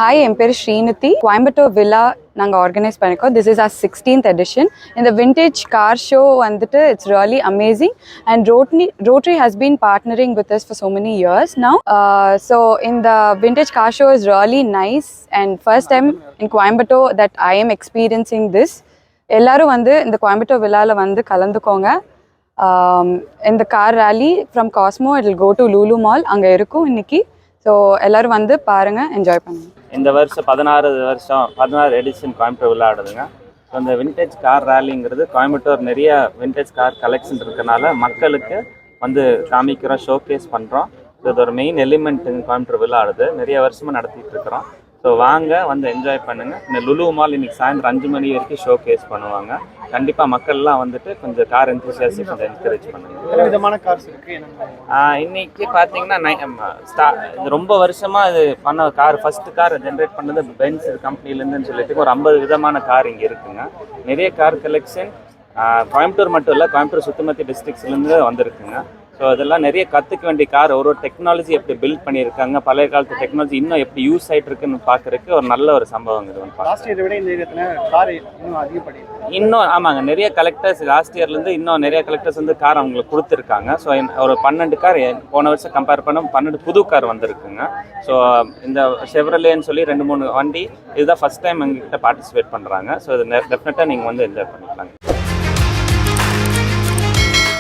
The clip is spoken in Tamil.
Hi, என் பேர் ஸ்ரீநிதி. கோயம்புத்தூர் வில்லா நாங்கள் ஆர்கனைஸ் பண்ணியிருக்கோம். This is our 16th edition. இந்த vintage car show வந்துட்டு it's really amazing and Rotary has been partnering with us for so many years now. So in the vintage car show is really nice and first time in Coimbatore that I am experiencing this. எல்லாரும் வந்து இந்த கோயம்புத்தூர் வில்லால வந்து கலந்துக்கோங்க. இந்த car rally from Cosmo it will go to Lulu mall அங்கே இருக்கும் இன்னைக்கு. ஸோ எல்லோரும் வந்து பாருங்கள், என்ஜாய் பண்ணுங்கள். இந்த வருஷம் 16 எடிஷன் கோயம்புத்தூர் விளையாடுதுங்க. ஸோ இந்த விண்டேஜ் கார் ரேலிங்கிறது கோயம்புத்தூர் நிறைய விண்டேஜ் கார் கலெக்ஷன் இருக்கனால மக்களுக்கு வந்து காமிக்கிறோம், ஷோகேஸ் பண்ணுறோம். ஸோ இது ஒரு மெயின் எலிமெண்ட் கோயம்புத்தூர் விளையாடுது, நிறைய வருஷமாக நடத்திட்டு இருக்கிறோம். ஸோ வாங்க வந்து என்ஜாய் பண்ணுங்கள். இந்த லுலு மால் இன்னைக்கு சாயந்தரம் 5 மணி வரைக்கும் ஷோ கேஸ் பண்ணுவாங்க. கண்டிப்பாக மக்கள்லாம் வந்துட்டு கொஞ்சம் கார் என்தூசியாஸ்ட் கொஞ்சம் என்கரேஜ் பண்ணுங்கள். விதமான கார்ஸ் இருக்குது. இன்னைக்கு பார்த்தீங்கன்னா இது ரொம்ப வருஷமாக இது பண்ண கார், ஃபஸ்ட்டு கார் ஜென்ரேட் பண்ணது பென்ஸ் கம்பெனிலேருந்துன்னு சொல்லிட்டு ஒரு 50 விதமான கார் இங்கே இருக்குங்க. நிறைய கார் கலெக்ஷன் கோயம்புத்தூர் மட்டும் இல்லை, கோயம்புத்தூர் சுத்தமத்தி டிஸ்ட்ரிக்ஸ்லேருந்து வந்திருக்குங்க. ஸோ அதெல்லாம் நிறைய கற்றுக்க வேண்டிய கார், ஒரு டெக்னாலஜி எப்படி பில்ட் பண்ணியிருக்காங்க, பழைய காலத்து டெக்னாலஜி இன்னும் எப்படி யூஸ் ஆகிட்டு இருக்குன்னு பார்க்குறதுக்கு ஒரு நல்ல ஒரு சம்பவம் இது வந்து. லாஸ்ட் இயரை விட இந்த இடத்துல கார் இன்னும் அதிகப்படி இன்னும் ஆமாங்க, நிறைய கலெக்டர்ஸ் லாஸ்ட் இயர்லேருந்து இன்னும் நிறைய கலெக்டர்ஸ் வந்து கார் அவங்களுக்கு கொடுத்துருக்காங்க. ஸோ ஒரு 12 கார் போன வருஷம் கம்பேர் பண்ண 12 புது கார் வந்திருக்குங்க. ஸோ இந்த செவரலேன்னு சொல்லி 2-3 வண்டி இதுதான் ஃபஸ்ட் டைம் எங்ககிட்ட பார்ட்டிசிபேட் பண்ணுறாங்க. ஸோ இது டெஃபினட்டாக நீங்கள் வந்து என்ஜாய் பண்ணிக்கலாங்க.